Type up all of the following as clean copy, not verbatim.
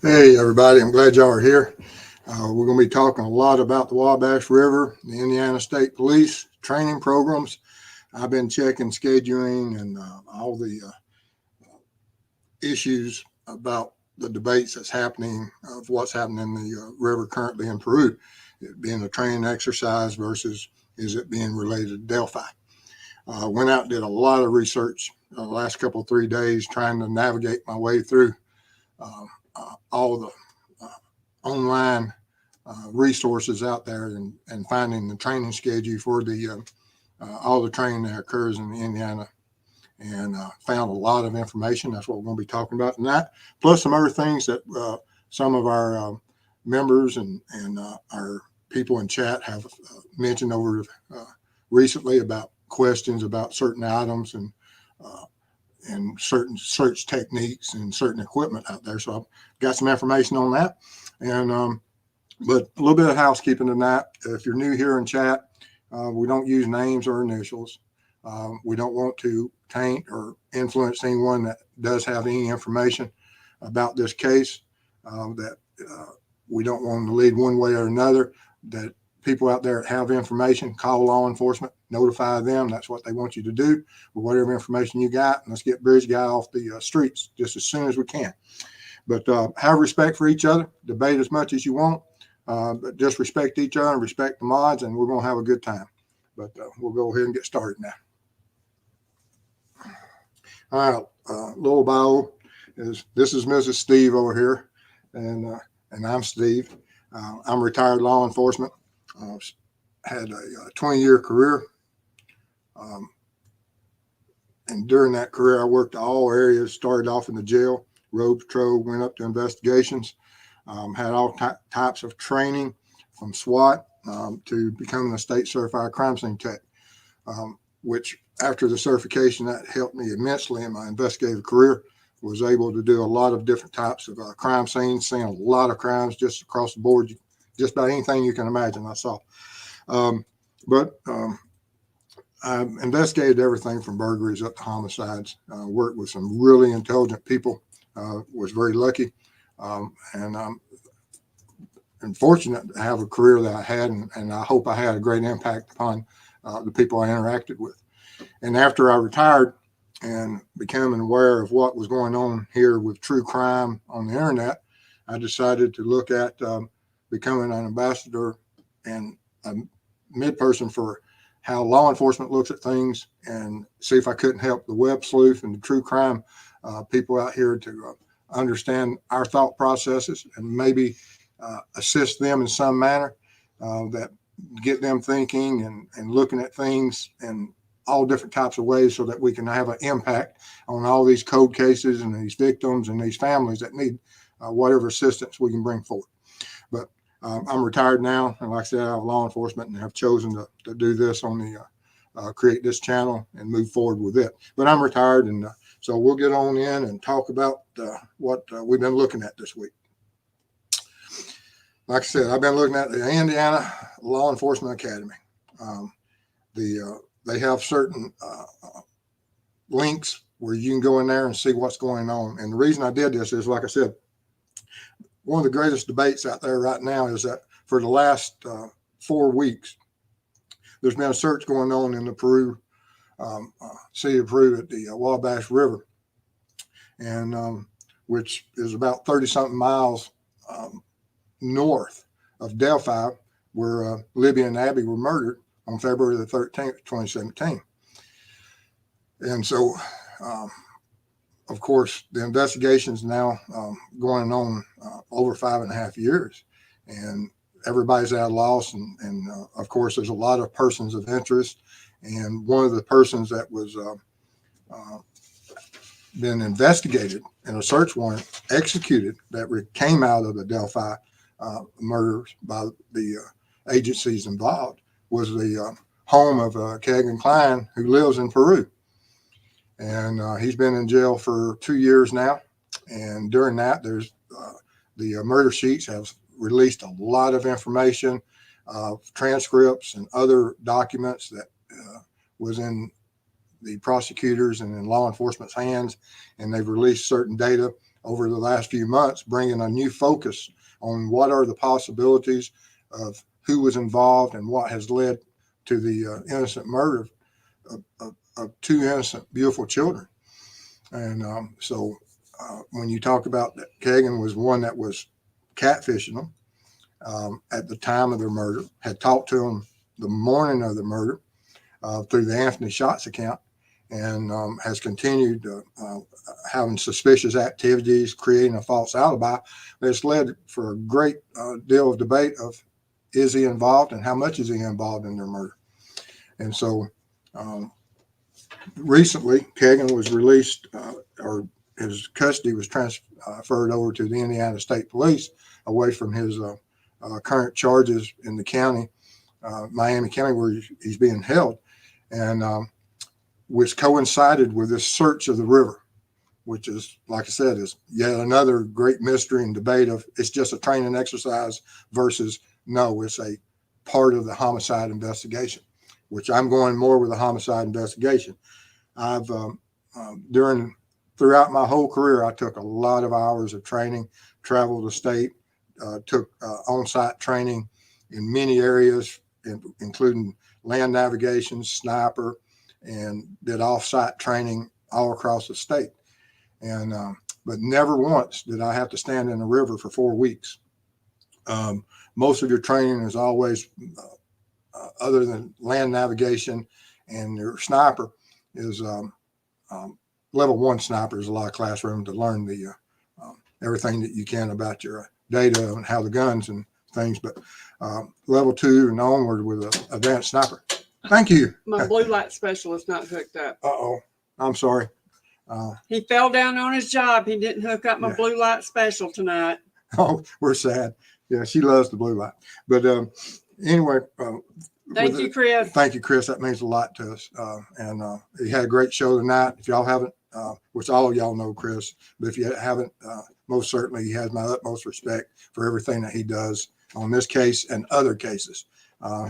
Hey, everybody. I'm glad y'all are here. We're going to be talking a lot about the Wabash River, the Indiana State Police training programs. I've been checking scheduling and all the issues about the debates that's happening of what's happening in the river currently in Peru, it being a training exercise versus is it being related to Delphi. Went out and did a lot of research the last couple, 3 days trying to navigate my way through all the online resources out there and finding the training schedule for the all the training that occurs in Indiana, and found a lot of information. That's what we're going to be talking about tonight, plus some other things that some of our members and our people in chat have mentioned over recently about questions about certain items and certain search techniques and certain equipment out there. So I've got some information on that. And but a little bit of housekeeping tonight. If you're new here in chat, we don't use names or initials. We don't want to taint or influence anyone that does have any information about this case. That we don't want to lead one way or another. That people out there that have information, call law enforcement, notify them. That's what they want you to do with whatever information you got. And let's get Bridge Guy off the streets just as soon as we can. But have respect for each other. Debate as much as you want, but just respect each other and respect the mods, and we're going to have a good time. But we'll go ahead and get started now. All right, little bio is this is Mrs. Steve over here, and I'm Steve. I'm retired law enforcement. Had a 20-year career, and during that career, I worked all areas. Started off in the jail, road patrol, went up to investigations. Had all types of training from SWAT to becoming a state certified crime scene tech, which after the certification, that helped me immensely in my investigative career. Was able to do a lot of different types of crime scenes, seeing a lot of crimes just across the board, just about anything you can imagine I saw. But I investigated everything from burglaries up to homicides, worked with some really intelligent people, was very lucky. And I'm fortunate to have a career that I had, and I hope I had a great impact upon the people I interacted with. And after I retired and became aware of what was going on here with true crime on the internet, I decided to look at becoming an ambassador and a mid-person for how law enforcement looks at things, and see if I couldn't help the web sleuth and the true crime people out here to understand our thought processes and maybe assist them in some manner that get them thinking and looking at things in all different types of ways, so that we can have an impact on all these code cases and these victims and these families that need whatever assistance we can bring forward. But I'm retired now, and like I said, I have law enforcement and have chosen to do this on the create this channel and move forward with it. But I'm retired, and so we'll get on in and talk about what we've been looking at this week. Like I said, I've been looking at the Indiana Law Enforcement Academy. They have certain links where you can go in there and see what's going on. And the reason I did this is, like I said, one of the greatest debates out there right now is that for the last 4 weeks, there's been a search going on in the Peru, city of Peru at the Wabash River, and which is about 30-something miles north of Delphi, where Libby and Abby were murdered on February the 13th, 2017. And so, of course, the investigation is now going on over 5.5 years, and everybody's at a loss. And of course, there's a lot of persons of interest. And one of the persons that was been investigated and a search warrant executed that came out of the Delphi murders by the agencies involved was the home of Kegan Klein, who lives in Peru. And he's been in jail for 2 years now. And during that, there's the murder sheets have released a lot of information, transcripts and other documents that was in the prosecutors and in law enforcement's hands. And they've released certain data over the last few months, bringing a new focus on what are the possibilities of who was involved and what has led to the innocent murder of two innocent, beautiful children. And so when you talk about that, Kagan was one that was catfishing them at the time of their murder, had talked to them the morning of the murder through the Anthony Shots account, and has continued having suspicious activities, creating a false alibi. That's led for a great deal of debate of, is he involved and how much is he involved in their murder? And so recently, Kagan was released, or his custody was transferred over to the Indiana State Police, away from his current charges in the county, Miami County, where he's being held, and which coincided with this search of the river, which is, like I said, is yet another great mystery and debate of, it's just a training exercise versus no, it's a part of the homicide investigation, which I'm going more with the homicide investigation. I've throughout my whole career, I took a lot of hours of training, traveled the state, took on-site training in many areas, including land navigation, sniper, and did off-site training all across the state. And but never once did I have to stand in a river for 4 weeks. Most of your training is always, other than land navigation and your sniper, is level 1 sniper is a lot of classroom to learn the everything that you can about your data and how the guns and things. But level 2 and onward with an advanced sniper. Thank you. My blue light specialist not hooked up. Uh-oh. I'm sorry. He fell down on his job. He didn't hook up my blue light special tonight. Oh, we're sad. Yeah, she loves the blue light. But anyway. Thank you, Chris. Thank you, Chris. That means a lot to us. And he had a great show tonight. If y'all haven't, which all of y'all know Chris, but if you haven't, most certainly he has my utmost respect for everything that he does on this case and other cases.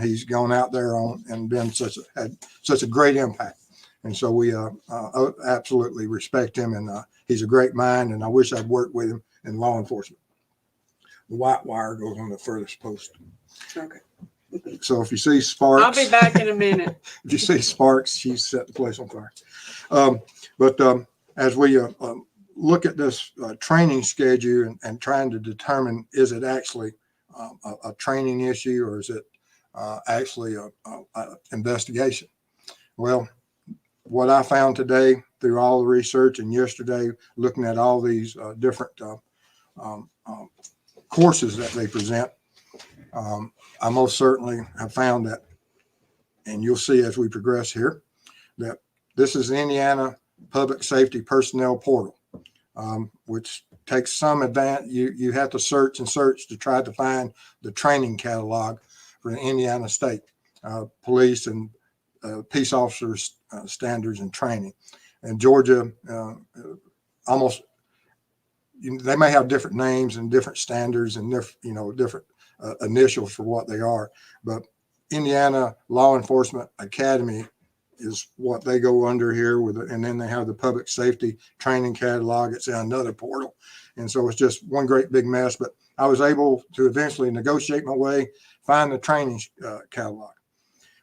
He's gone out there and been had such a great impact. And so we absolutely respect him, and he's a great mind, and I wish I'd worked with him in law enforcement. The white wire goes on the furthest post. Okay. So if you see sparks, I'll be back in a minute. If you see sparks, she's set the place on fire. But as we look at this training schedule and trying to determine, is it actually a training issue or is it actually a investigation? Well, what I found today through all the research and yesterday looking at all these different courses that they present, I most certainly have found that, and you'll see as we progress here, that this is the Indiana Public Safety Personnel Portal, which takes some advance. You have to search and search to try to find the training catalog for the Indiana State Police and Peace Officers Standards and Training. And Georgia, almost, they may have different names and different standards and different initials for what they are, but Indiana Law Enforcement Academy is what they go under here with it. And then they have the Public Safety Training Catalog. It's in another portal. And so it's just one great big mess, but I was able to eventually negotiate my way, find the training catalog.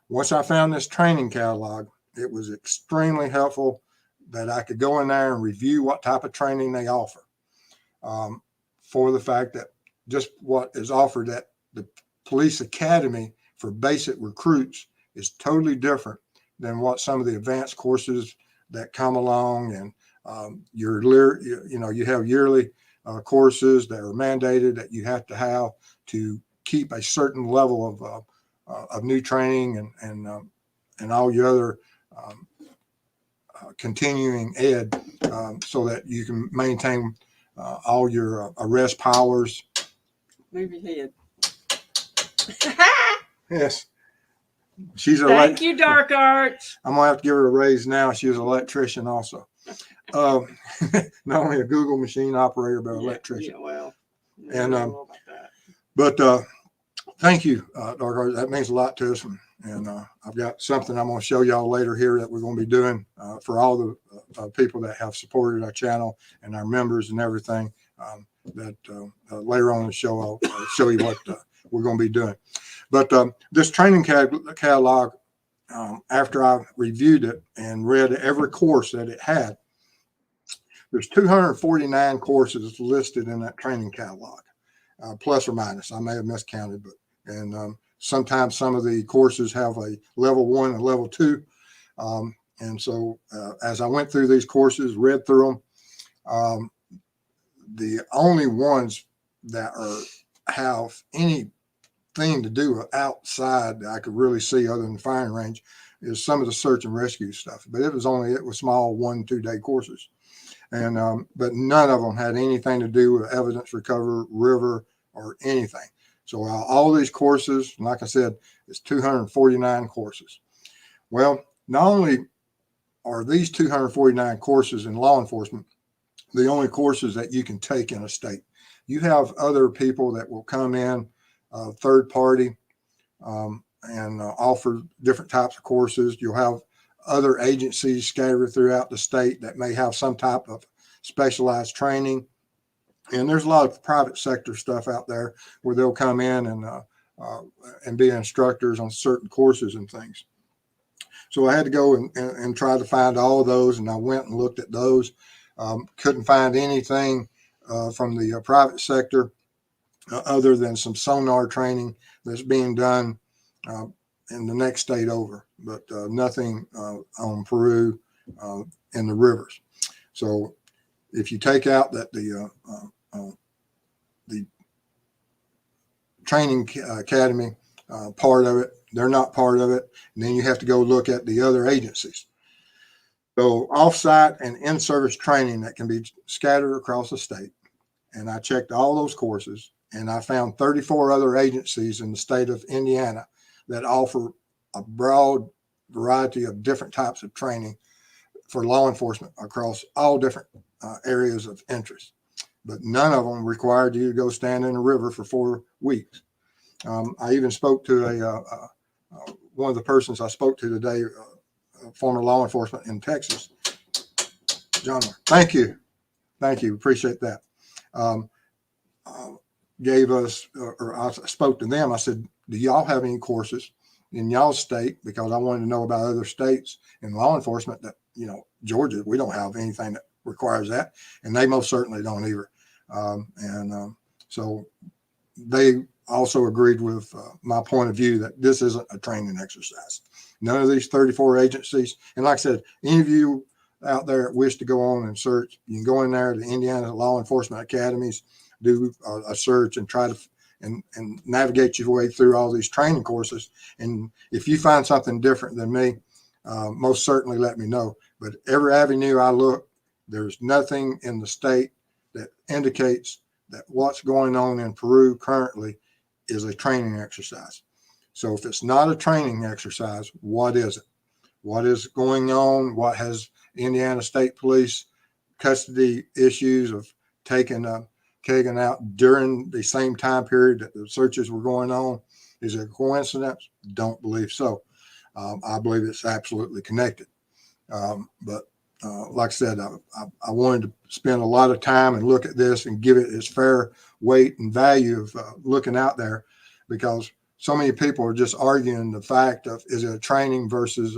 Once I found this training catalog, it was extremely helpful that I could go in there and review what type of training they offer, for the fact that just what is offered at the police academy for basic recruits is totally different than what some of the advanced courses that come along. And you have yearly courses that are mandated that you have to have to keep a certain level of new training and all your other continuing ed, so that you can maintain all your arrest powers. Move your head. Yes. She's Thank you, Dark Arts. I'm gonna have to give her a raise now. She was an electrician also. Not only a Google machine operator, but an electrician. Yeah, well, and about that. But thank you, Dark Arts. That means a lot to us. And And I've got something I'm going to show y'all later here that we're going to be doing for all the people that have supported our channel and our members and everything. That later on in the show, I'll show you what we're going to be doing. But this training catalog, after I reviewed it and read every course that it had, there's 249 courses listed in that training catalog, plus or minus. I may have miscounted, but sometimes some of the courses have a level 1 and level 2. And so as I went through these courses, read through them, the only ones that have anything to do outside that I could really see other than firing range is some of the search and rescue stuff. But it was small 1-2 day courses. And but none of them had anything to do with evidence recovery, river, or anything. So all these courses, like I said, it's 249 courses. Well, not only are these 249 courses in law enforcement the only courses that you can take in a state, you have other people that will come in, third party, and offer different types of courses. You'll have other agencies scattered throughout the state that may have some type of specialized training. And there's a lot of private sector stuff out there where they'll come in and be instructors on certain courses and things. So I had to go and try to find all of those, and I went and looked at those. Couldn't find anything from the private sector other than some sonar training that's being done in the next state over, but nothing on Peru in the rivers. So if you take out that the training academy part of it, they're not part of it, and then you have to go look at the other agencies. So off-site and in-service training that can be scattered across the state. And I checked all those courses, and I found 34 other agencies in the state of Indiana that offer a broad variety of different types of training for law enforcement across all different areas of interest. But none of them required you to go stand in a river for 4 weeks. I even spoke to one of the persons I spoke to today, former law enforcement in Texas, John. Thank you. Appreciate that. Gave us, or I spoke to them. I said, do y'all have any courses in y'all's state? Because I wanted to know about other states in law enforcement that, Georgia, we don't have anything that requires that. And they most certainly don't either. So they also agreed with my point of view that this isn't a training exercise. None of these 34 agencies. And like I said, any of you out there that wish to go on and search, you can go in there to Indiana Law Enforcement Academies, do a search and try to and navigate your way through all these training courses. And if you find something different than me, most certainly let me know. But every avenue I look, there's nothing in the state that indicates that what's going on in Peru currently is a training exercise. So if it's not a training exercise, what is it? What is going on? What has Indiana State Police custody issues of taking Kagan out during the same time period that the searches were going on? Is it a coincidence? Don't believe so. I believe it's absolutely connected. But like I said, I wanted to spend a lot of time and look at this and give it its fair weight and value of looking out there, because so many people are just arguing the fact of, is it a training versus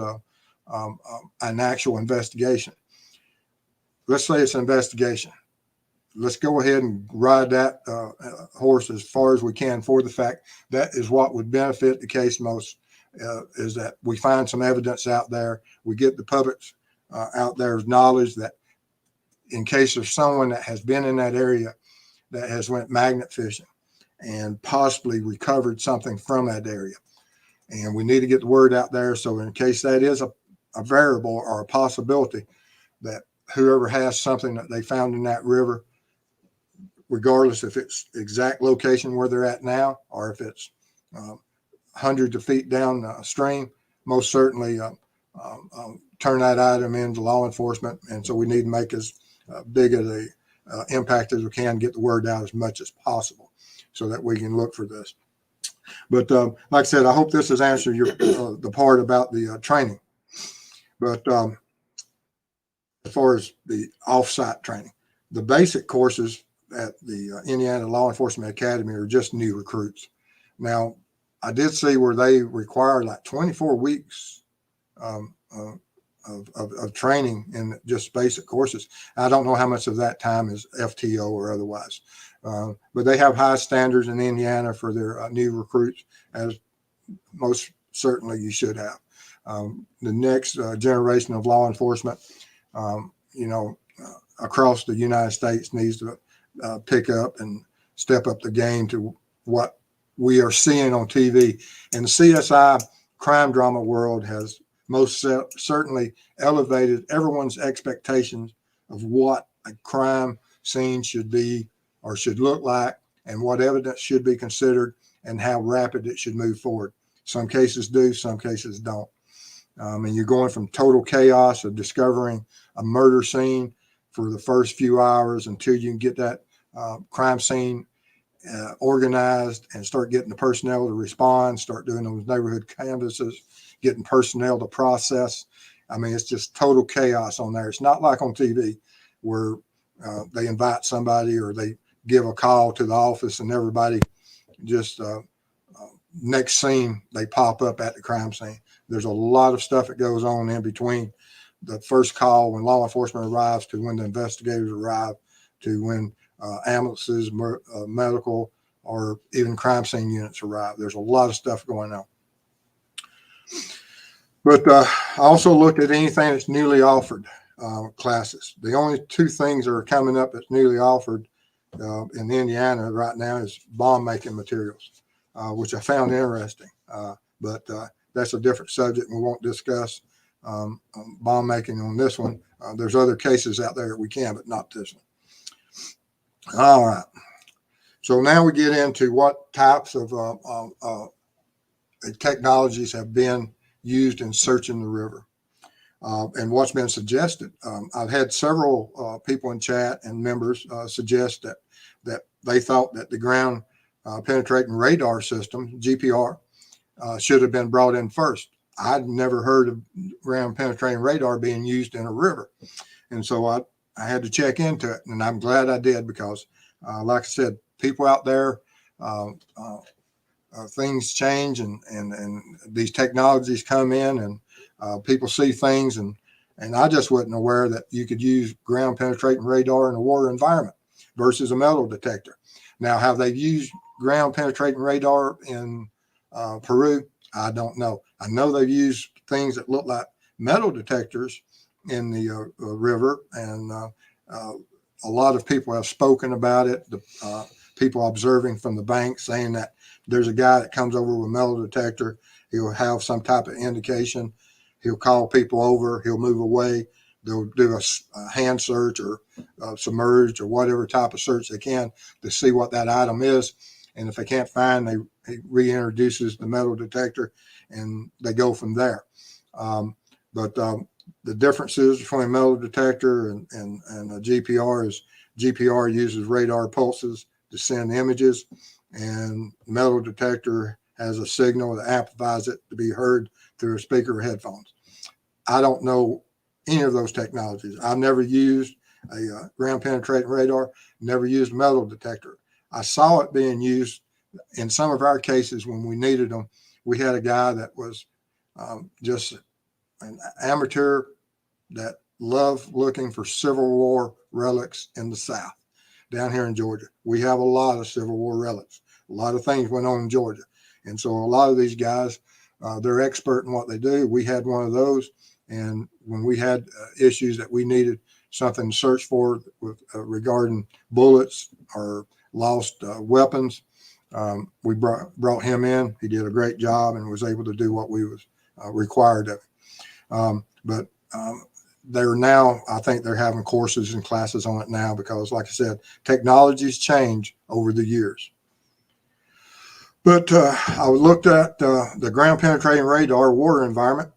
an actual investigation? Let's say it's an investigation. Let's go ahead and ride that horse as far as we can for the fact that is what would benefit the case most, is that we find some evidence out there. We get the public's out there's knowledge that in case of someone that has been in that area that has went magnet fishing and possibly recovered something from that area. And we need to get the word out there. So in case that is a variable or a possibility, that whoever has something that they found in that river, regardless if it's exact location where they're at now, or if it's hundreds of feet down the stream, most certainly turn that item into law enforcement. And so we need to make as big of a impact as we can, get the word out as much as possible so that we can look for this. But like I said, I hope this has answered your the part about the training. But as far as the off-site training, the basic courses at the Indiana Law Enforcement Academy are just new recruits. Now, I did see where they require like 24 weeks um, of training in just basic courses. I don't know how much of that time is FTO or otherwise, but they have high standards in Indiana for their new recruits, as most certainly you should have. The next generation of law enforcement, across the United States needs to pick up and step up the game to what we are seeing on TV. And the CSI crime drama world has most certainly elevated everyone's expectations of what a crime scene should be or should look like, and what evidence should be considered, and how rapid it should move forward. Some cases do, some cases don't. And you're going from total chaos of discovering a murder scene for the first few hours until you can get that crime scene organized and start getting the personnel to respond, start doing those neighborhood canvases, getting personnel to process. I mean, it's just total chaos on there. It's not like on TV where they invite somebody or they give a call to the office and everybody just next scene, they pop up at the crime scene. There's a lot of stuff that goes on in between the first call when law enforcement arrives to when the investigators arrive to when ambulances, medical, or even crime scene units arrive. There's a lot of stuff going on. But I also looked at anything that's newly offered classes. The only two things that are coming up that's newly offered in Indiana right now is bomb making materials, which I found interesting. But that's a different subject, and we won't discuss bomb making on this one. There's other cases out there that we can, but not this one. All right. So now we get into what types of technologies have been used in searching the river and what's been suggested. I've had several people in chat and members suggest that they thought that the ground penetrating radar system, GPR, should have been brought in first. I'd never heard of ground penetrating radar being used in a river. And so I had to check into it, and I'm glad I did because, like I said, people out there, things change and these technologies come in and people see things. And I just wasn't aware that you could use ground penetrating radar in a water environment versus a metal detector. Now, have they used ground penetrating radar in Peru? I don't know. I know they've used things that look like metal detectors in the river, and a lot of people have spoken about it. The people observing from the bank saying that there's a guy that comes over with a metal detector. He'll have some type of indication. He'll call people over. He'll move away. They'll do a hand search or submerged or whatever type of search they can to see what that item is. And if they can't find, he reintroduces the metal detector, and they go from there. But the differences between a metal detector and a GPR is GPR uses radar pulses to send images, and metal detector has a signal that amplifies it to be heard through a speaker or headphones. I don't know any of those technologies. I've never used a ground penetrating radar, never used a metal detector. I saw it being used in some of our cases when we needed them. We had a guy that was just an amateur that loved looking for Civil War relics in the South. Down here in Georgia, we have a lot of Civil War relics. A lot of things went on in Georgia. And so a lot of these guys, they're expert in what they do. We had one of those. And when we had issues that we needed something to search for with regarding bullets or lost weapons, we brought him in. He did a great job and was able to do what we was required of him. But they're now, I think they're having courses and classes on it now because, like I said, technologies change over the years. But I looked at the ground penetrating radar water environment,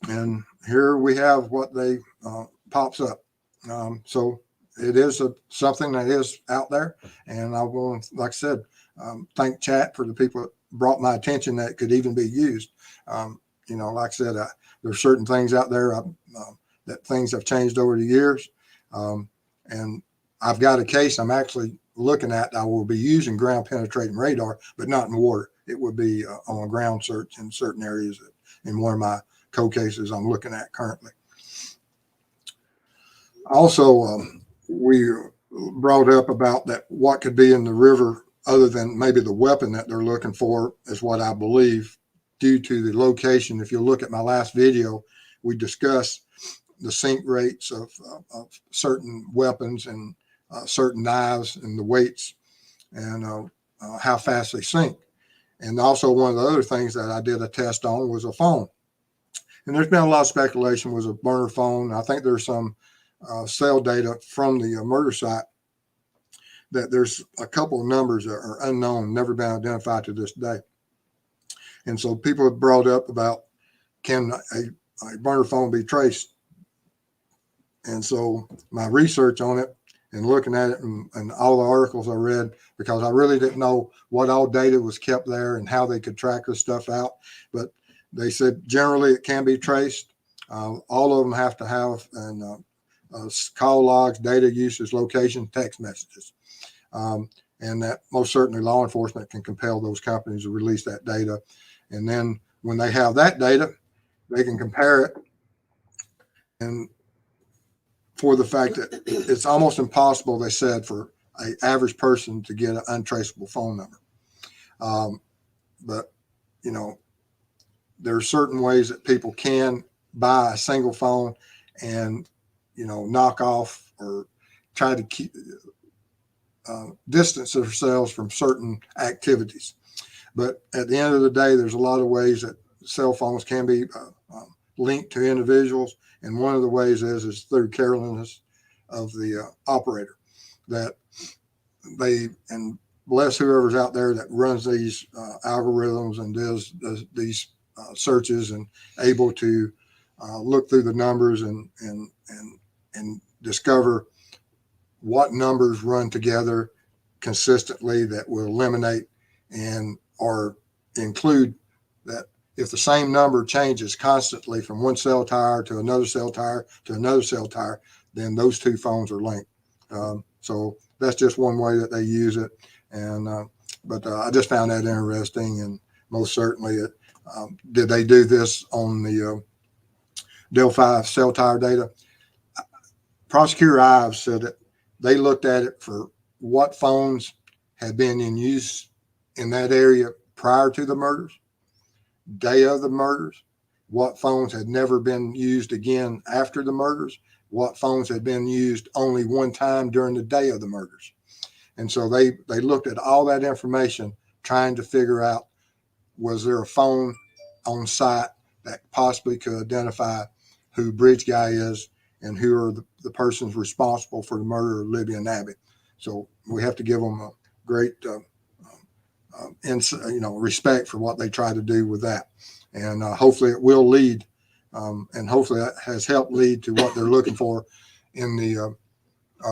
and here we have what they pops up. So it is something that is out there, and I want, like I said, thank chat for the people that brought my attention that could even be used. You know, like I said, there's certain things out there that things have changed over the years. And I've got a case I'm actually looking at. I will be using ground penetrating radar, but not in water. It would be on a ground search in certain areas in one of my co-cases I'm looking at currently. Also, we brought up about that what could be in the river other than maybe the weapon that they're looking for is what I believe due to the location. If you look at my last video, we discussed the sink rates of certain weapons and certain knives and the weights and how fast they sink. And also one of the other things that I did a test on was a phone. And there's been a lot of speculation was a burner phone. I think there's some cell data from the murder site that there's a couple of numbers that are unknown, never been identified to this day. And so people have brought up about, can a burner phone be traced? And so my research on it and looking at it and all the articles I read, because I really didn't know what all data was kept there and how they could track this stuff out. But they said generally it can be traced. All of them have to have call logs, data usage, location, text messages. And that most certainly law enforcement can compel those companies to release that data. And then when they have that data, they can compare it. And for the fact that it's almost impossible, they said, for an average person to get an untraceable phone number. But, you know, there are certain ways that people can buy a single phone and, you know, knock off or try to keep distance themselves from certain activities. But at the end of the day, there's a lot of ways that cell phones can be linked to individuals. And one of the ways is through carelessness of the operator, that they, and bless whoever's out there that runs these algorithms and does these searches and able to look through the numbers and discover what numbers run together consistently that will eliminate and or include that if the same number changes constantly from one cell tower to another cell tower to another cell tower, then those two phones are linked. So that's just one way that they use it. And but I just found that interesting, and most certainly it. Did they do this on the Delphi cell tower data? Prosecutor Ives said that they looked at it for what phones had been in use in that area prior to the murders, day of the murders, what phones had never been used again after the murders, what phones had been used only one time during the day of the murders. And so they looked at all that information trying to figure out, was there a phone on site that possibly could identify who Bridge Guy is and who are the persons responsible for the murder of Libby and Abby. So we have to give them a great respect for what they try to do with that. And hopefully it will lead, and hopefully that has helped lead to what they're looking for in the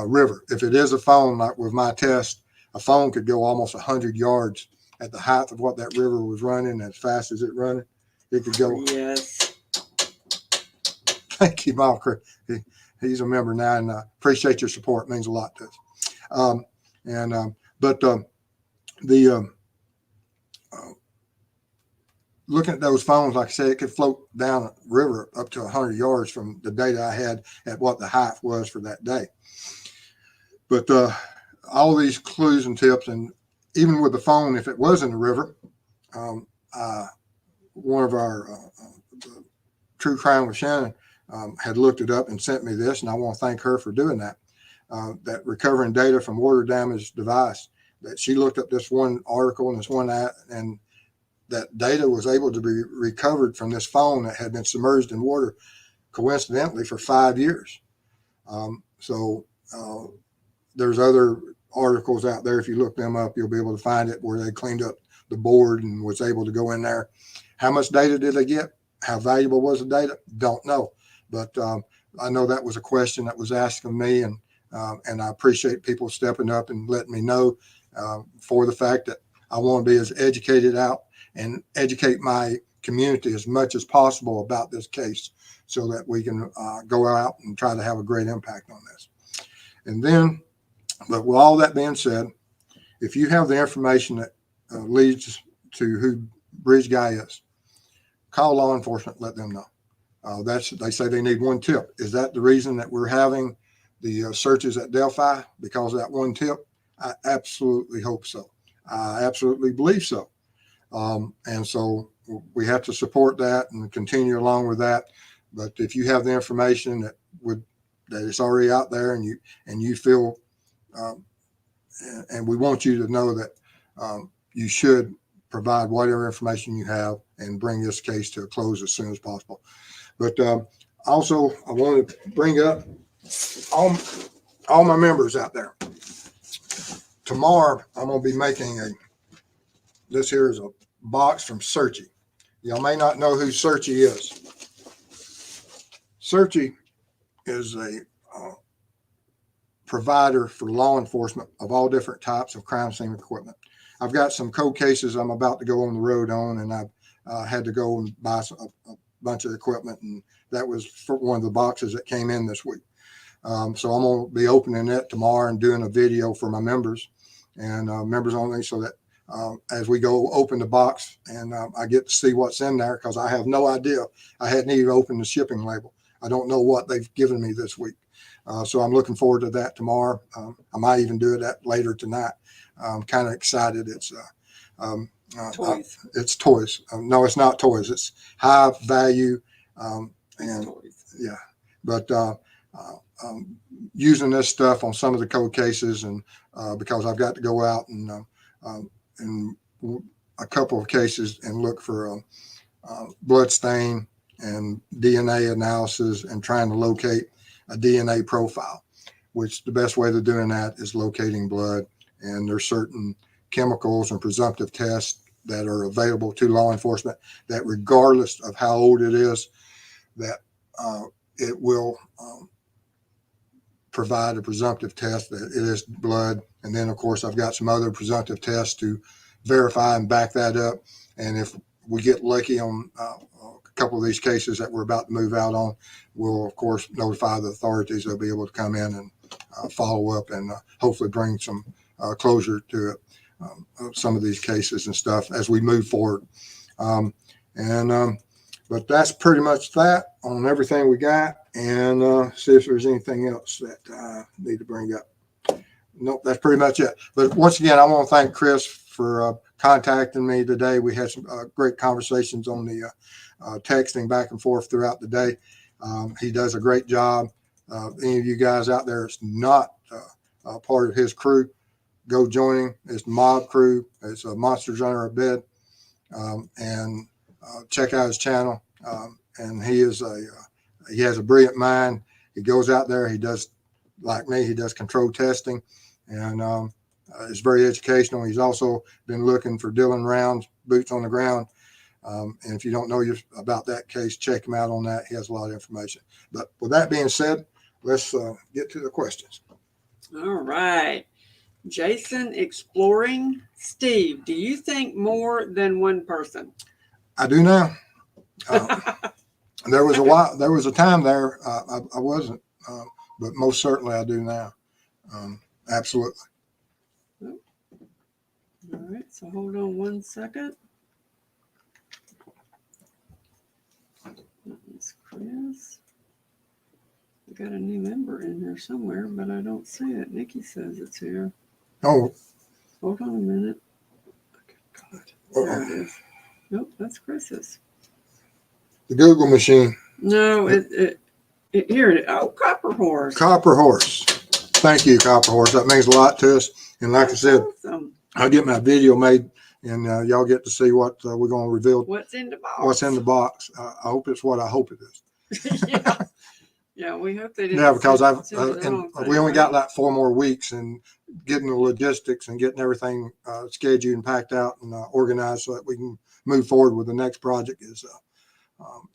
river. If it is a phone, like with my test, a phone could go almost 100 yards at the height of what that river was running, as fast as it running. It could go. Yes. Thank you, Mom. He's a member now, and I appreciate your support. It means a lot to us. Looking at those phones, like I said, it could float down a river up to 100 yards from the data I had at what the height was for that day. But all these clues and tips, and even with the phone, if it was in the river, one of our True Crime with Shannon had looked it up and sent me this, and I want to thank her for doing that. That recovering data from water damage device, that she looked up this one article and this one and that data was able to be recovered from this phone that had been submerged in water, coincidentally, for 5 years. There's other articles out there. If you look them up, you'll be able to find it where they cleaned up the board and was able to go in there. How much data did they get? How valuable was the data? Don't know. But I know that was a question that was asked of me, and I appreciate people stepping up and letting me know for the fact that I want to be as educated out and educate my community as much as possible about this case so that we can go out and try to have a great impact on this. And then, but with all that being said, if you have the information that leads to who Bridge Guy is, call law enforcement, let them know. They say they need one tip. Is that the reason that we're having the searches at Delphi? Because of that one tip? I absolutely hope so. I absolutely believe so. And so we have to support that and continue along with that. But if you have the information that is already out there, and you feel, and we want you to know that you should provide whatever information you have and bring this case to a close as soon as possible. But also, I want to bring up all my members out there. Tomorrow, I'm going to be making this here is a box from Searchy. Y'all may not know who Searchy is. Searchy is a provider for law enforcement of all different types of crime scene equipment. I've got some cold cases I'm about to go on the road on, and I've had to go and buy a bunch of equipment, and that was for one of the boxes that came in this week. So I'm going to be opening it tomorrow and doing a video for my members and members only, so that as we go open the box and I get to see what's in there, because I have no idea. I hadn't even opened the shipping label. I don't know what they've given me this week. So I'm looking forward to that tomorrow. I might even do it later tonight. I'm kind of excited. It's Toys. It's toys. No, it's not toys. It's high value. And Toys. yeah, but using this stuff on some of the cold cases, and because I've got to go out and in a couple of cases and look for blood stain and DNA analysis and trying to locate a DNA profile, which the best way to doing that is locating blood. And there's certain chemicals and presumptive tests that are available to law enforcement that, regardless of how old it is, that it will provide a presumptive test that it is blood. And then, of course, I've got some other presumptive tests to verify and back that up. And if we get lucky on a couple of these cases that we're about to move out on, we'll, of course, notify the authorities. They'll be able to come in and follow up and hopefully bring some closure to it, some of these cases and stuff as we move forward. But that's pretty much that on everything we got, and see if there's anything else that I need to bring up. Nope, that's pretty much it. But once again, I want to thank Chris for contacting me today. We had some great conversations on the texting back and forth throughout the day. He does a great job. Any of you guys out there that's not part of his crew, go join him. It's the Mob Crew. It's Monsters Under a Bed, and check out his channel. And he has a brilliant mind. He goes out there. He does, like me, he does control testing, and it's very educational. He's also been looking for Dylan Rounds, boots on the ground. And if you don't know about that case, check him out on that. He has a lot of information. But with that being said, let's get to the questions. All right. Jason Exploring. Steve, do you think more than one person? I do now. There was a time there I wasn't, but most certainly I do now. Absolutely. All right, so hold on one second. That's Chris. We got a new member in here somewhere, but I don't see it. Nikki says it's here. Oh, Hold on a minute. God, there it is. Nope, that's Chris's. the Google machine. No, it here it is. Oh, Copper Horse. Copper Horse. Thank you, Copper Horse. That means a lot to us. And like That's I said, awesome. I'll get my video made, and y'all get to see what we're going to reveal. What's in the box? What's in the box? I hope it's what I hope it is. Yeah. Yeah, we hope they didn't. Yeah, because we only got like like 4 more weeks, and getting the logistics and getting everything scheduled and packed out and organized so that we can move forward with the next project is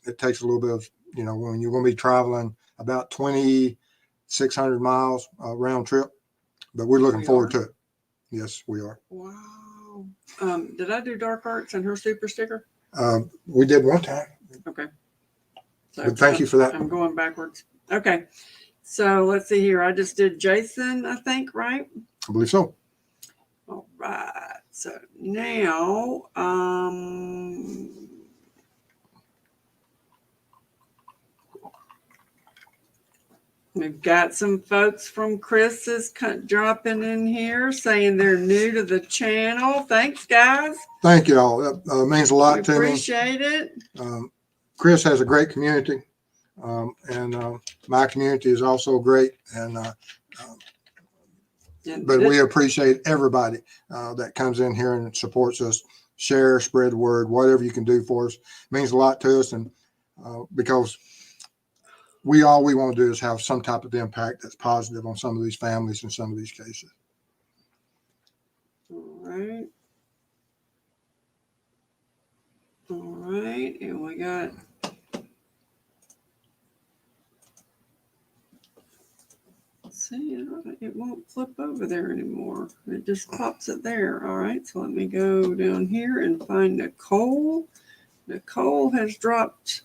it takes a little bit of, when you're going to be traveling about 2,600 miles round trip, but we're looking forward to it. Yes, we are. Wow. Did I do dark arts and her super sticker? We did one time. Okay. So But thank you for that. I'm going backwards. Okay. So let's see here. I just did Jason, I think, right? I believe so. All right. So now, we've got some folks from Chris's dropping in here saying they're new to the channel. Thanks, guys. Thank you all. That means a lot to me. Appreciate it. Chris has a great community, and my community is also great. But we appreciate everybody that comes in here and supports us. Share, spread the word, whatever you can do for us. It means a lot to us, and because all we want to do is have some type of impact that's positive on some of these families and some of these cases. All right. All right, and we got see, it won't flip over there anymore. It just pops it there. All right, so let me go down here and find Nicole. Nicole has dropped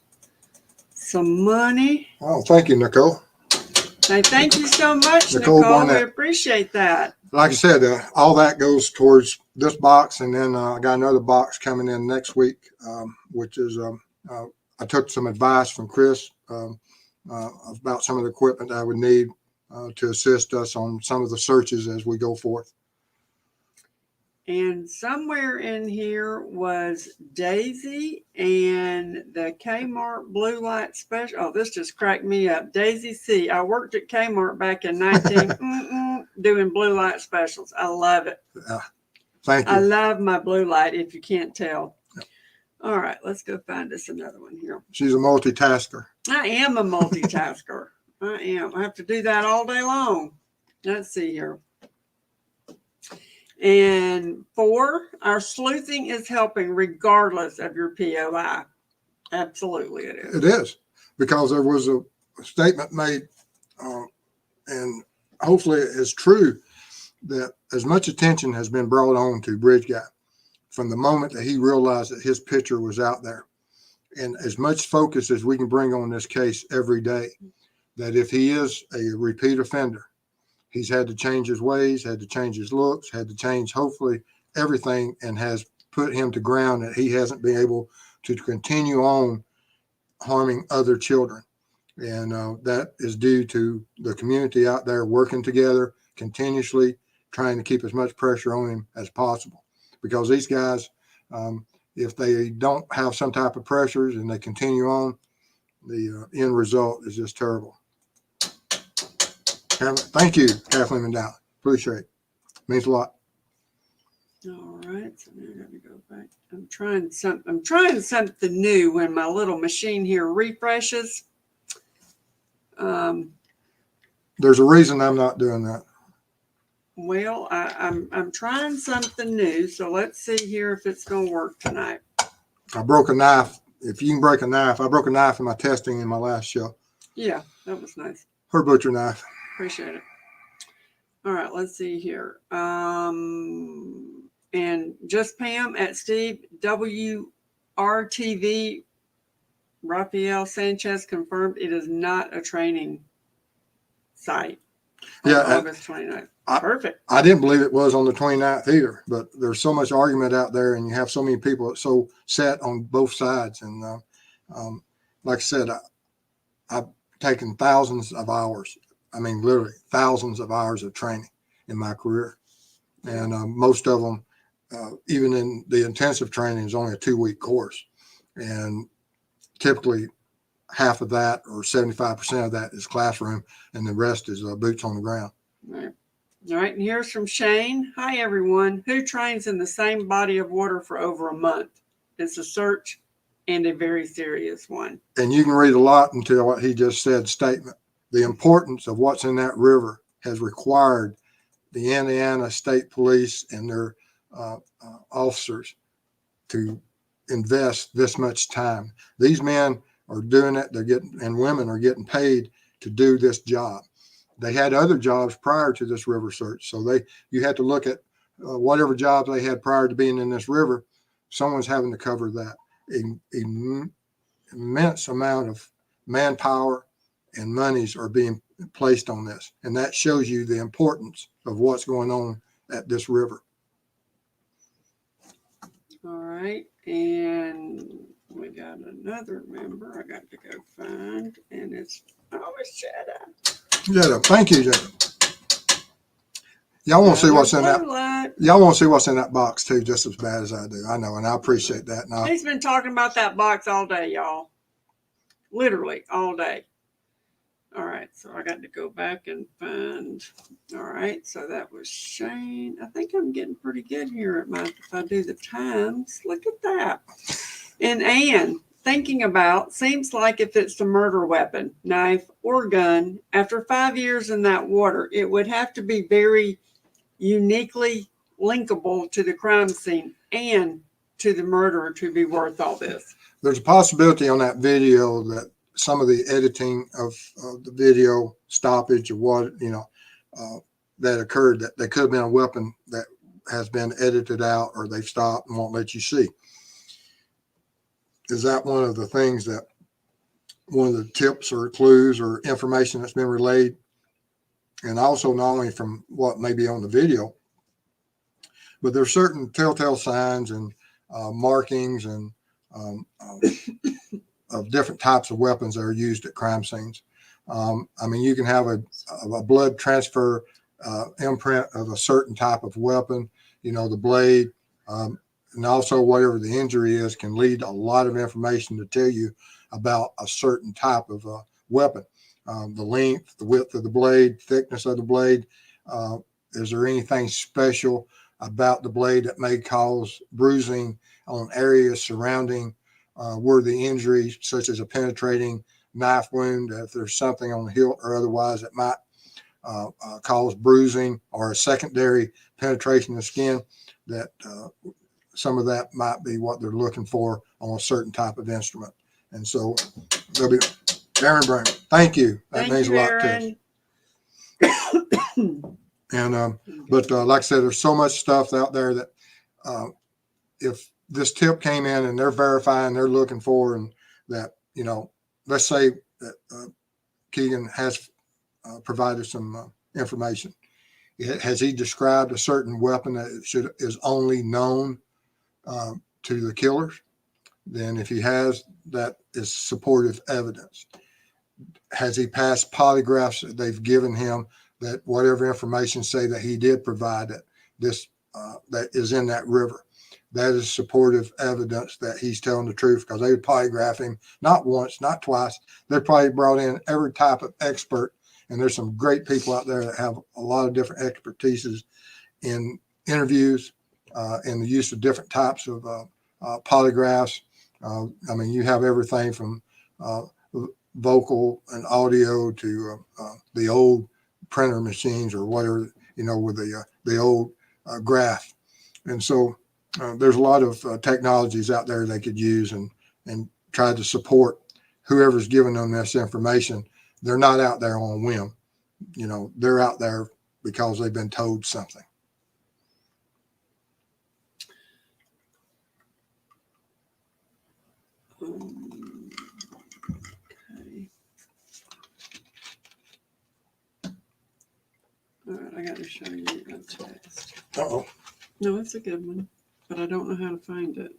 some money. Oh, thank you, Nicole. Hey, thank you so much, Nicole. We appreciate that. Like I said, all that goes towards this box, and then I got another box coming in next week, which is I took some advice from Chris about some of the equipment I would need to assist us on some of the searches as we go forth. And somewhere in here was Daisy and the Kmart blue light special. Oh, this just cracked me up. Daisy C. I worked at Kmart back in 19 doing blue light specials. I love it. Thank you. I love my blue light, if you can't tell. Yeah. All right, let's go find us another one here. She's a multitasker. I am a multitasker. I am. I have to do that all day long. Let's see here. And 4, our sleuthing is helping regardless of your POI. Absolutely it is. It is, because there was a statement made, and hopefully it's true, that as much attention has been brought on to Bridge Guy from the moment that he realized that his picture was out there. And as much focus as we can bring on this case every day, that if he is a repeat offender, he's had to change his ways, had to change his looks, had to change, hopefully, everything, and has put him to ground that he hasn't been able to continue on harming other children. And that is due to the community out there working together continuously, trying to keep as much pressure on him as possible. Because these guys, if they don't have some type of pressures and they continue on, the end result is just terrible. Thank you, Kathleen McDowell. Appreciate it. Means a lot. All right, so now I got to go back. I'm trying something new when my little machine here refreshes. There's a reason I'm not doing that. Well, I'm trying something new, so let's see here if it's going to work tonight. I broke a knife. If you can break a knife, I broke a knife in my testing in my last show. Yeah, that was nice. Her butcher knife. Appreciate it. All right, let's see here. And just Pam at Steve WRTV Rafael Sanchez confirmed it is not a training site. Yeah, August 29th. Perfect. I didn't believe it was on the 29th either, but there's so much argument out there, and you have so many people so set on both sides. And like I said, I've taken thousands of hours. I mean, literally thousands of hours of training in my career. And most of them, even in the intensive training, is only a 2-week course. And typically half of that or 75% of that is classroom, and the rest is boots on the ground. All right. And here's from Shane. Hi, everyone. Who trains in the same body of water for over a month? It's a search and a very serious one. And you can read a lot into what he just said statement. The importance of what's in that river has required the Indiana State Police and their officers to invest this much time. These men are doing it. And women are getting paid to do this job. They had other jobs prior to this river search. So you had to look at whatever jobs they had prior to being in this river, someone's having to cover that. Immense amount of manpower and monies are being placed on this. And that shows you the importance of what's going on at this river. All right. And we got another member I got to go find. And it's Jetta. Jetta, thank you, Jetta. Y'all want to see what's in that. Y'all want to see what's in that box too, just as bad as I do. I know, and I appreciate that. He's been talking about that box all day, y'all. Literally all day. All right, so I got to go back and find. All right, so that was Shane. I think I'm getting pretty good here at if I do the times. Look at that. And Ann, thinking about, seems like if it's a murder weapon, knife or gun, after 5 years in that water, it would have to be very uniquely linkable to the crime scene and to the murderer to be worth all this. There's a possibility on that video that some of the editing of the video stoppage of what, that occurred, that there could have been a weapon that has been edited out or they've stopped and won't let you see. Is that one of the things that, one of the tips or clues or information that's been relayed? And also not only from what may be on the video, but there's certain telltale signs and markings and of different types of weapons that are used at crime scenes. I mean, you can have a blood transfer imprint of a certain type of weapon, the blade, and also whatever the injury is can lead a lot of information to tell you about a certain type of weapon. The length, the width of the blade, thickness of the blade. Is there anything special about the blade that may cause bruising on areas surrounding where the injury, such as a penetrating knife wound, if there's something on the hilt or otherwise that might cause bruising, or a secondary penetration of the skin, that some of that might be what they're looking for on a certain type of instrument. And so there'll be Aaron Brown. Thank you. That means a lot to us. And but like I said, there's so much stuff out there that if this tip came in and they're verifying, they're looking for, and that, let's say that Keegan has provided some information. Has he described a certain weapon that is only known to the killers? Then if he has, that is supportive evidence. Has he passed polygraphs that they've given him that whatever information say that he did provide that this that is in that river? That is supportive evidence that he's telling the truth, because they would polygraph him not once, not twice. They probably brought in every type of expert, and there's some great people out there that have a lot of different expertises in interviews, in the use of different types of polygraphs. I mean, you have everything from vocal and audio to the old printer machines or whatever, with the old graph. And so there's a lot of technologies out there they could use and try to support whoever's giving them this information. They're not out there on a whim. They're out there because they've been told something. Okay. All right, I got to show you a test. Uh-oh. No, it's a good one, but I don't know how to find it.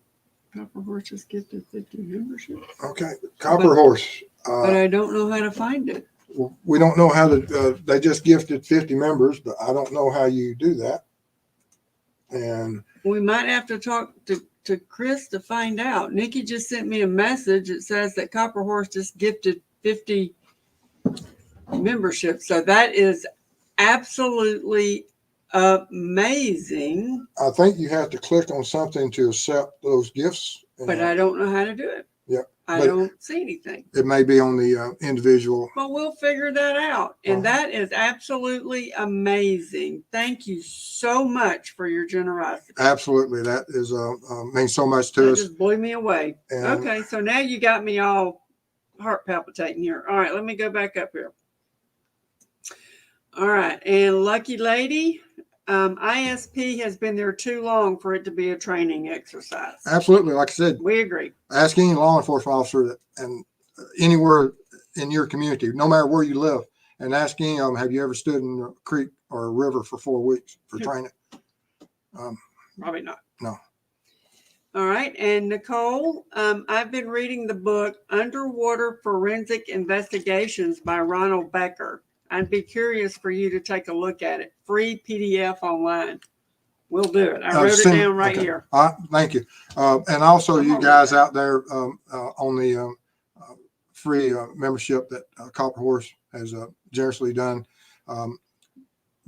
Copper Horse is gifted 50 memberships. Okay, Copper Horse. But I don't know how to find it. Well, we don't know how to. They just gifted 50 members, but I don't know how you do that. And we might have to talk to Chris to find out. Nikki just sent me a message. It says that Copper Horse just gifted 50 memberships. So that is absolutely amazing. I think you have to click on something to accept those gifts. But I don't know how to do it. Yeah. I don't see anything. It may be on the individual. But we'll figure that out. And that is absolutely amazing. Thank you so much for your generosity. Absolutely. That is means so much to us. Just blew me away. And okay, so now you got me all heart palpitating here. All right, let me go back up here. All right, and Lucky Lady, ISP has been there too long for it to be a training exercise. Absolutely. Like I said, We agree. ask any law enforcement officer that, and anywhere in your community, no matter where you live, and ask any of them, have you ever stood in a creek or a river for 4 weeks for training? Probably not. No. All right. And Nicole, I've been reading the book Underwater Forensic Investigations by Ronald Becker. I'd be curious for you to take a look at it. Free PDF online. We'll do it. I wrote it down right here. Thank you. And also you guys out there on the free membership that Copper Horse has generously done.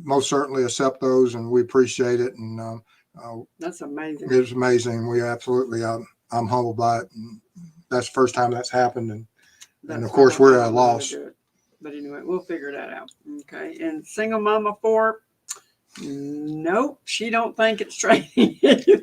Most certainly accept those, and we appreciate it. And that's amazing. It's amazing. We absolutely, I'm humbled by it. And that's the first time that's happened. And of course, we're at a loss. But anyway, we'll figure that out. Okay. And Single Mama 4, nope, she don't think it's training either.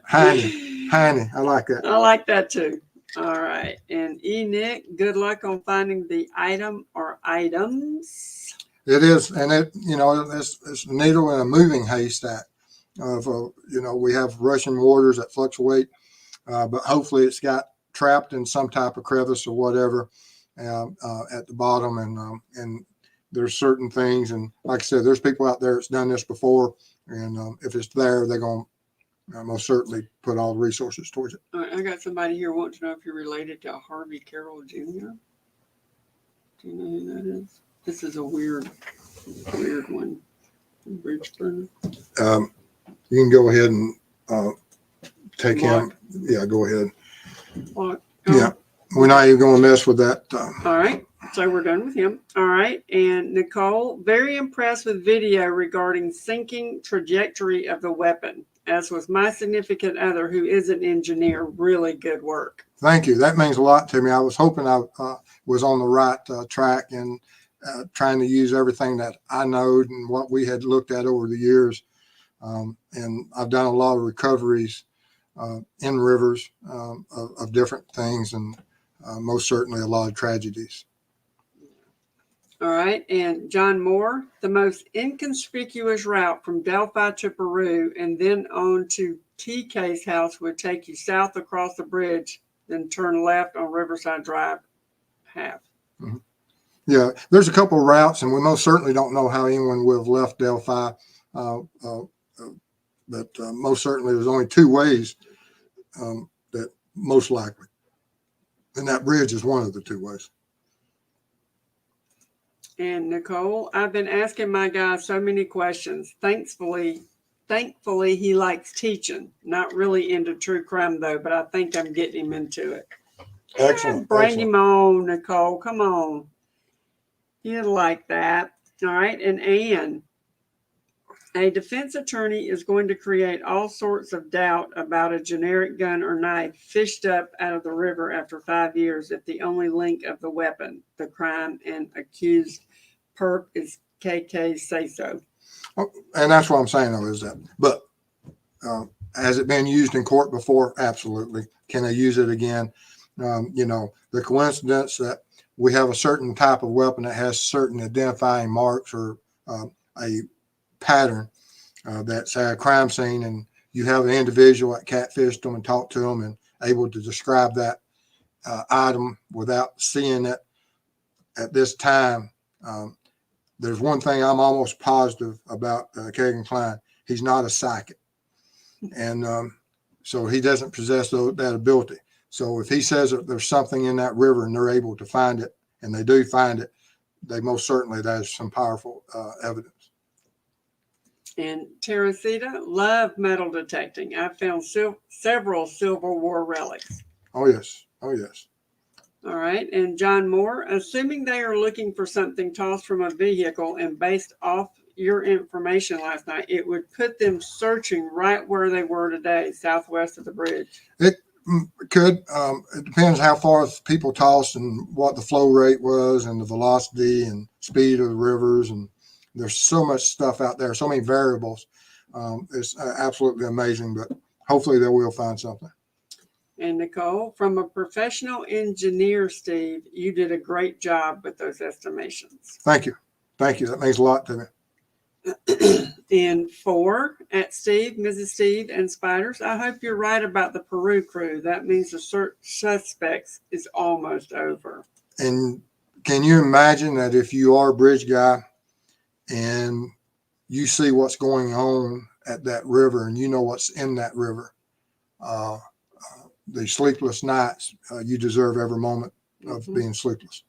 Honey, I like that. I like that too. All right. And Nick, good luck on finding the item or items. It is. And it's a needle in a moving haystack of, we have rushing waters that fluctuate, but hopefully it's got trapped in some type of crevice or whatever at the bottom. And there's certain things. And like I said, there's people out there that's done this before. And if it's there, they're going to most certainly put all the resources towards it. All right, I got somebody here wanting to know if you're related to Harvey Carroll Jr. Do you know who that is? This is a weird one. Bridgeburn. You can go ahead and take him. Yeah, go ahead. Yeah, we're not even going to mess with that. All right, so we're done with him. All right, and Nicole, very impressed with video regarding sinking trajectory of the weapon. As was my significant other, who is an engineer. Really good work. Thank you. That means a lot to me. I was hoping I was on the right track and trying to use everything that I know and what we had looked at over the years. And I've done a lot of recoveries in rivers of different things, and most certainly a lot of tragedies. All right. And John Moore, the most inconspicuous route from Delphi to Peru and then on to TK's house would take you south across the bridge, then turn left on Riverside Drive half. Mm-hmm. Yeah, there's a couple of routes, and we most certainly don't know how anyone would have left Delphi. But most certainly there's only 2 ways that most likely. And that bridge is one of the 2 ways. And Nicole, I've been asking my guy so many questions. Thankfully, he likes teaching. Not really into true crime, though, but I think I'm getting him into it. Excellent. Bring him on, Nicole. Come on. He'll like that. All right. And Ann, a defense attorney is going to create all sorts of doubt about a generic gun or knife fished up out of the river after 5 years if the only link of the weapon, the crime, and accused perp is KK say so. And that's what I'm saying, though, is that. But has it been used in court before? Absolutely. Can they use it again? The coincidence that we have a certain type of weapon that has certain identifying marks or a pattern that's at a crime scene, and you have an individual that catfished them and talked to them and able to describe that item without seeing it at this time. There's one thing I'm almost positive about Kagan Klein. He's not a psychic. And so he doesn't possess that ability. So if he says that there's something in that river and they're able to find it, and they do find it, they most certainly, that is some powerful evidence. And Teresita, love metal detecting. I found several Civil War relics. Oh, yes. Oh, yes. All right. And John Moore, assuming they are looking for something tossed from a vehicle and based off your information last night, it would put them searching right where they were today, southwest of the bridge. It could. It depends how far people tossed and what the flow rate was and the velocity and speed of the rivers. And there's so much stuff out there, so many variables. It's absolutely amazing, but hopefully they will find something. And Nicole, from a professional engineer, Steve, you did a great job with those estimations. Thank you. Thank you. That means a lot to me. And 4, at Steve, Mrs. Steve, and Spiders. I hope you're right about the Peru crew. That means the search suspects is almost over. And can you imagine that if you are a bridge guy and you see what's going on at that river and you know what's in that river, the sleepless nights, you deserve every moment of being sleepless.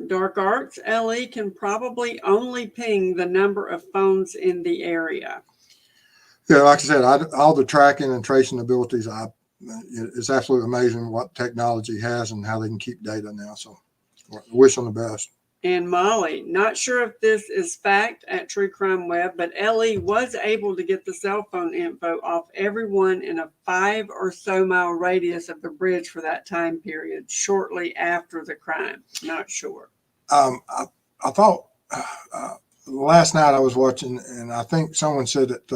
Dark Arts, LE can probably only ping the number of phones in the area. Yeah, like I said, all the tracking and tracing abilities, it's absolutely amazing what technology has and how they can keep data now. So wish them the best. And Molly, not sure if this is fact at True Crime Web, but LE was able to get the cell phone info off everyone in a 5 or so mile radius of the bridge for that time period, shortly after the crime. Not sure. I thought last night I was watching, and I think someone said that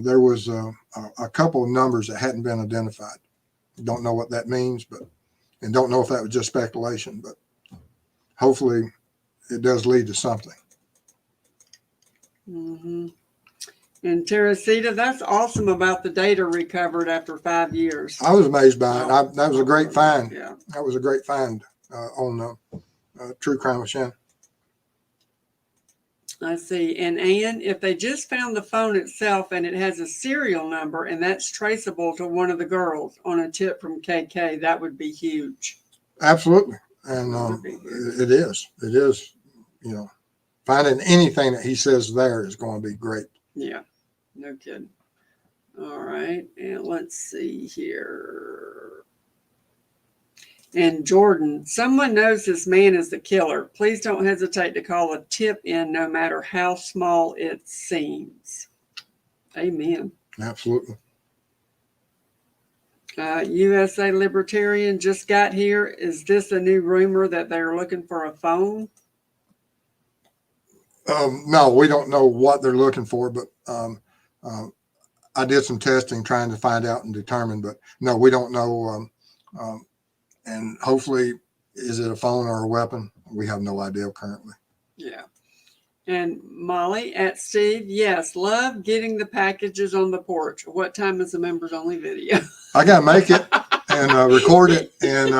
there was a couple of numbers that hadn't been identified. Don't know what that means, and don't know if that was just speculation, but hopefully it does lead to something. Mm-hmm. And Teresita, that's awesome about the data recovered after 5 years. I was amazed by it. That was a great find. Yeah. That was a great find on True Crime with Shannon. I see. And Ann, if they just found the phone itself and it has a serial number and that's traceable to one of the girls on a tip from KK, that would be huge. Absolutely. And it is, finding anything that he says there is going to be great. Yeah, no kidding. All right. And let's see here. And Jordan, someone knows this man is the killer. Please don't hesitate to call a tip in, no matter how small it seems. Amen. Absolutely. USA Libertarian just got here. Is this a new rumor that they're looking for a phone? No, we don't know what they're looking for, but I did some testing trying to find out and determine, but no, we don't know. And hopefully, is it a phone or a weapon? We have no idea currently. Yeah. And Molly at Steve, yes, love getting the packages on the porch. What time is the members only video? I got to make it and record it. And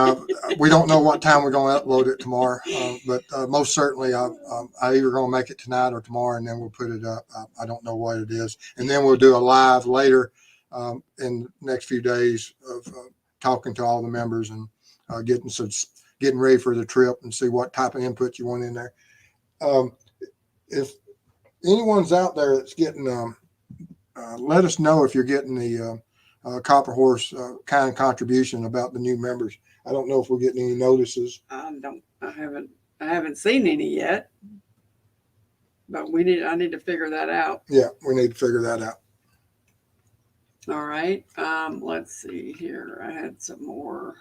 we don't know what time we're going to upload it tomorrow. But most certainly, I either going to make it tonight or tomorrow, and then we'll put it up. I don't know what it is. And then we'll do a live later in the next few days of talking to all the members and getting ready for the trip and see what type of input you want in there. If anyone's out there that's getting, let us know if you're getting the Copper Horse kind contribution about the new members. I don't know if we're getting any notices. I haven't seen any yet, but I need to figure that out. Yeah, we need to figure that out. All right. Let's see here. I had some more.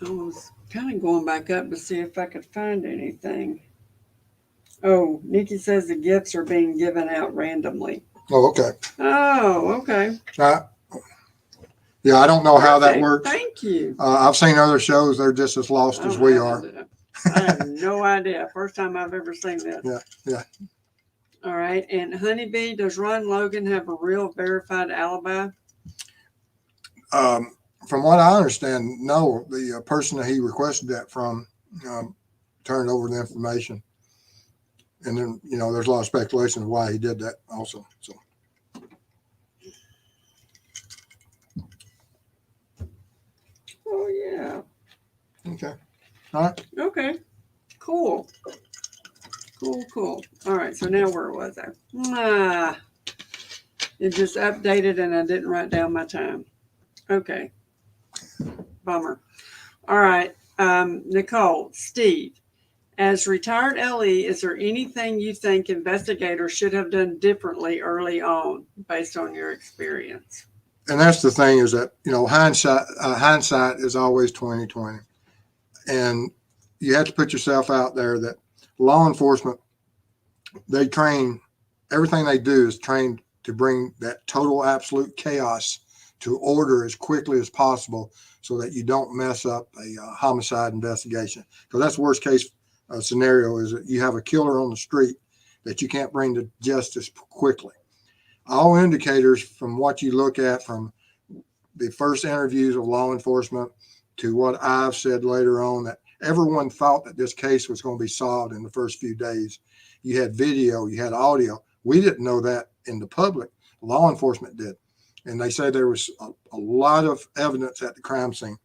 I was kind of going back up to see if I could find anything. Oh, Nikki says the gifts are being given out randomly. Oh, okay. Oh, okay. Yeah, I don't know how that works. Thank you. I've seen other shows; they're just as lost as we are. I have no idea. First time I've ever seen this. Yeah. All right. And Honeybee, does Ron Logan have a real verified alibi? From what I understand, no. The person that he requested that from turned over the information. And then, there's a lot of speculation of why he did that also. So. Oh, yeah. Okay. All right. Okay. Cool. All right. So now where was I? It just updated and I didn't write down my time. Okay. Bummer. All right. Nicole, Steve, as retired LE, is there anything you think investigators should have done differently early on based on your experience? And that's the thing is that, hindsight is always 20/20. And you have to put yourself out there that law enforcement, they train everything they do is trained to bring that total absolute chaos to order as quickly as possible so that you don't mess up a homicide investigation. Because that's the worst case scenario, is that you have a killer on the street that you can't bring to justice quickly. All indicators from what you look at from the first interviews of law enforcement to what I've said later on, that everyone thought that this case was going to be solved in the first few days. You had video, you had audio. We didn't know that in the public. Law enforcement did. And they said there was a lot of evidence at the crime scene.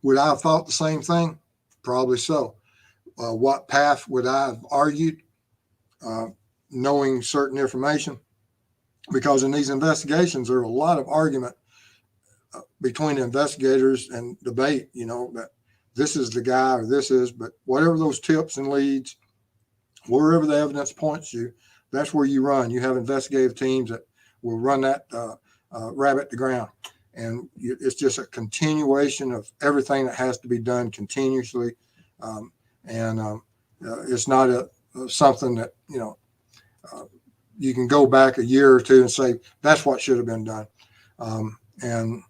Would I have thought the same thing? Probably so. What path would I have argued, knowing certain information? Because in these investigations, there are a lot of argument between the investigators and debate, that this is the guy or this is, but whatever those tips and leads, wherever the evidence points you, that's where you run. You have investigative teams that will run that rabbit to ground. And it's just a continuation of everything that has to be done continuously. It's not something that, you can go back a year or two and say, that's what should have been done. And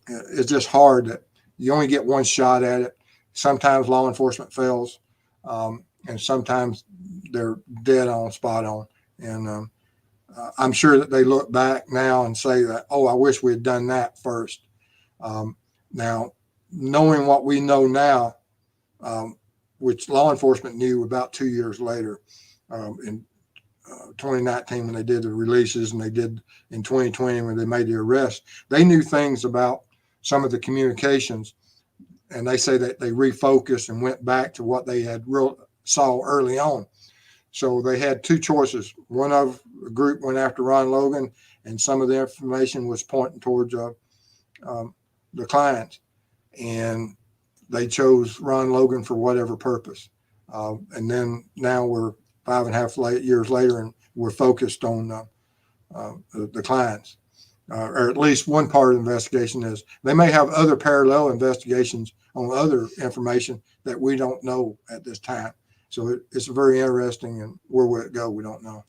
it's just hard that you only get one shot at it. Sometimes law enforcement fails, and sometimes they're dead on, spot on. And I'm sure that they look back now and say that, oh, I wish we had done that first. Now, knowing what we know now, which law enforcement knew about 2 years later, in 2019 when they did the releases, and they did in 2020 when they made the arrest, they knew things about some of the communications, and they say that they refocused and went back to what they had saw early on. So they had two choices. One of the group went after Ron Logan, and some of the information was pointing towards the clients, and they chose Ron Logan for whatever purpose. And then now we're 5.5 years later, and we're focused on the clients, or at least one part of the investigation is. They may have other parallel investigations on other information that we don't know at this time. So it's very interesting, and where will it go? We don't know.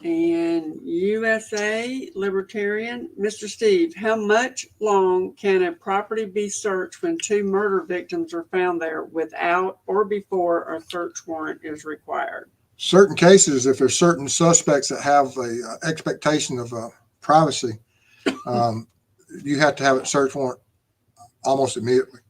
And USA Libertarian, Mr. Steve, how much long can a property be searched when 2 murder victims are found there without or before a search warrant is required? Certain cases, if there's certain suspects that have a expectation of privacy, you have to have a search warrant almost immediately.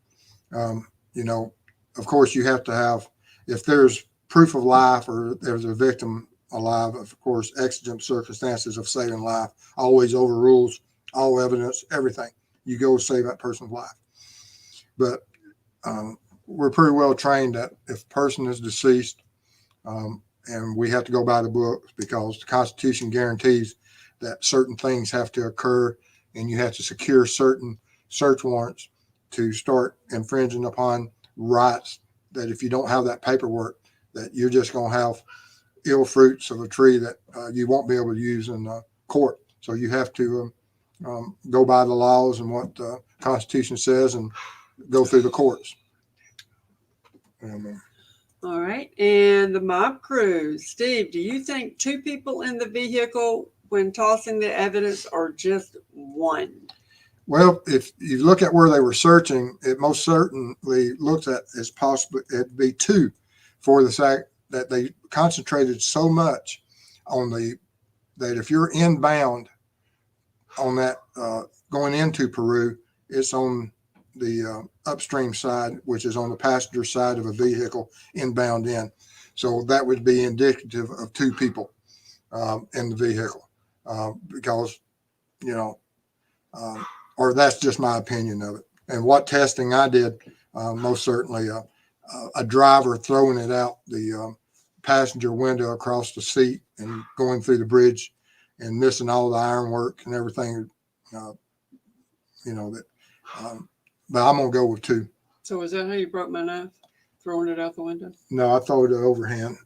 Of course, you have to have, if there's proof of life or there's a victim alive, of course, exigent circumstances of saving life always overrules all evidence, everything. You go save that person's life. But we're pretty well trained that if a person is deceased, and we have to go by the books because the Constitution guarantees that certain things have to occur, and you have to secure certain search warrants to start infringing upon rights, that if you don't have that paperwork, that you're just going to have ill fruits of a tree that you won't be able to use in court. So you have to go by the laws and what the Constitution says and go through the courts. All right. And the mob crew, Steve, do you think 2 people in the vehicle when tossing the evidence, or just one? Well, if you look at where they were searching, it most certainly looks at as possibly it'd be 2, for the fact that they concentrated so much on that if you're inbound on that going into Peru, it's on the upstream side, which is on the passenger side of a vehicle inbound in. So that would be indicative of 2 people in the vehicle, because, or that's just my opinion of it. And what testing I did, most certainly a driver throwing it out the passenger window across the seat and going through the bridge and missing all the ironwork and everything, that. But I'm gonna go with 2. So is that how you broke my knife? Throwing it out the window? No, I threw it overhand.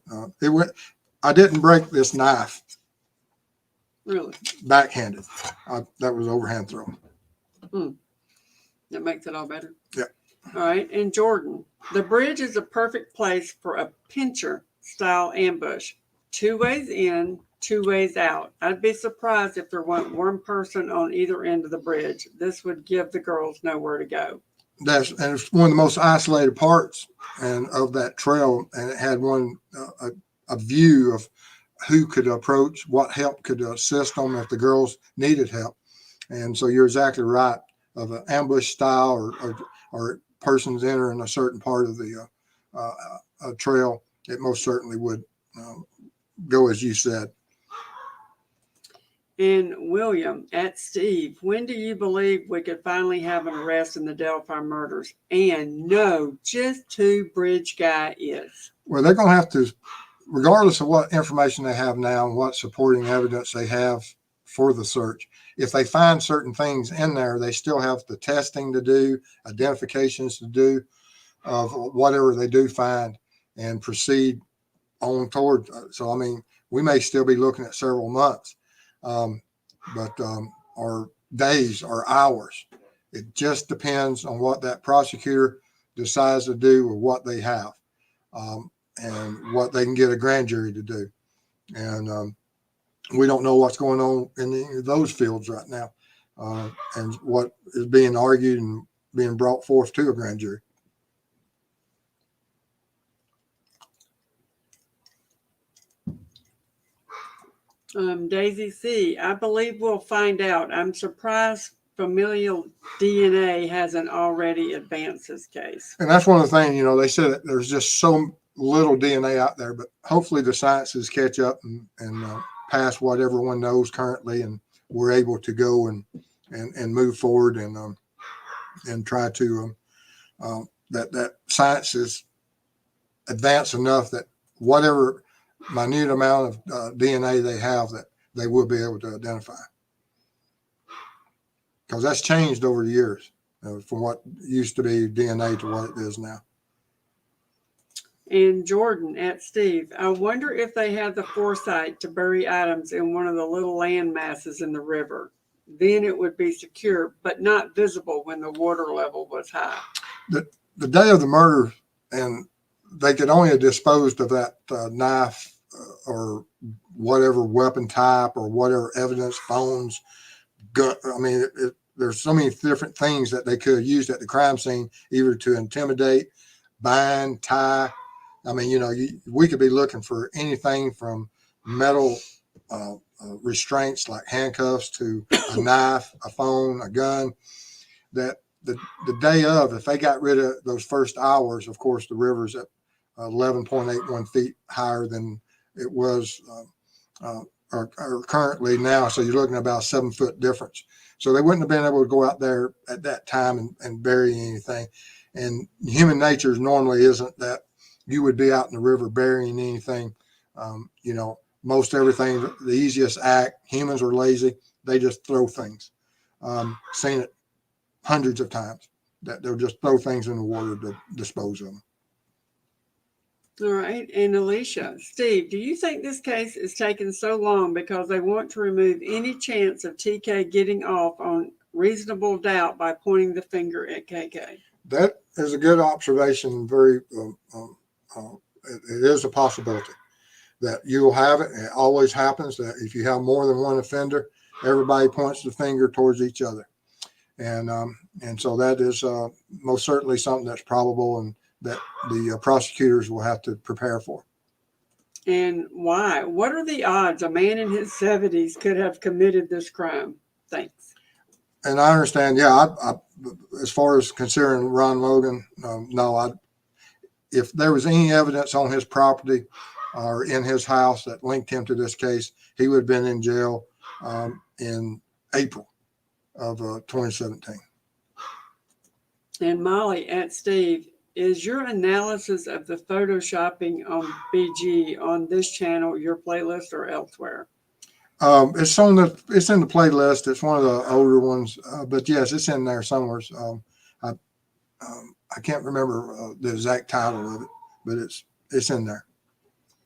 I didn't break this knife. Really? Backhanded. That was overhand throw. That makes it all better. Yeah. All right. And Jordan, the bridge is a perfect place for a pincher style ambush. 2 ways in, 2 ways out. I'd be surprised if there wasn't one person on either end of the bridge. This would give the girls nowhere to go. And it's one of the most isolated parts and of that trail, and it had a view of who could approach, what help could assist them if the girls needed help. And so you're exactly right, of an ambush style or persons entering a certain part of the trail. It most certainly would go as you said. And William at Steve, when do you believe we could finally have an arrest in the Delphi murders and know just who Bridge Guy is? Well, they're going to have to, regardless of what information they have now and what supporting evidence they have for the search, if they find certain things in there, they still have the testing to do, identifications to do of whatever they do find, and proceed on toward. So, I mean, we may still be looking at several months. Or days or hours. It just depends on what that prosecutor decides to do with what they have, and what they can get a grand jury to do. And we don't know what's going on in any of those fields right now, and what is being argued and being brought forth to a grand jury. Daisy C, I believe we'll find out. I'm surprised familial DNA hasn't already advanced this case. And that's one of the things, they said that there's just so little DNA out there, but hopefully the sciences catch up and pass what everyone knows currently, and we're able to go and move forward and try to that science is advanced enough that whatever minute amount of DNA they have, that they will be able to identify, because that's changed over the years, from what used to be DNA to what it is now. And Jordan at Steve, I wonder if they had the foresight to bury items in one of the little land masses in the river. Then it would be secure, but not visible when the water level was high. The day of the murder, and they could only have disposed of that knife or whatever weapon type or whatever evidence, phones, gun. I mean, there's so many different things that they could have used at the crime scene, either to intimidate, bind, tie. I mean, we could be looking for anything from metal restraints like handcuffs to a knife, a phone, a gun. That the day of, if they got rid of those first hours, of course, the river's at 11.81 feet higher than it was or currently now. So you're looking at about a 7-foot difference. So they wouldn't have been able to go out there at that time and bury anything. And human nature normally isn't that you would be out in the river burying anything. Most everything, the easiest act, humans are lazy. They just throw things. Seen it hundreds of times, that they'll just throw things in the water to dispose of them. All right. And Alicia, Steve, do you think this case is taking so long because they want to remove any chance of TK getting off on reasonable doubt by pointing the finger at KK? That is a good observation. Very, it is a possibility that you'll have it. It always happens that if you have more than one offender, everybody points the finger towards each other. And so that is most certainly something that's probable and that the prosecutors will have to prepare for. And why? What are the odds a man in his 70s could have committed this crime? Thanks. And I understand, yeah, I as far as considering Ron Logan, no, if there was any evidence on his property or in his house that linked him to this case, he would have been in jail in April of 2017. And Molly at Steve, is your analysis of the photoshopping on BG on this channel, your playlist, or elsewhere? It's in the playlist. It's one of the older ones, but yes, it's in there somewhere. I can't remember the exact title of it, but it's in there.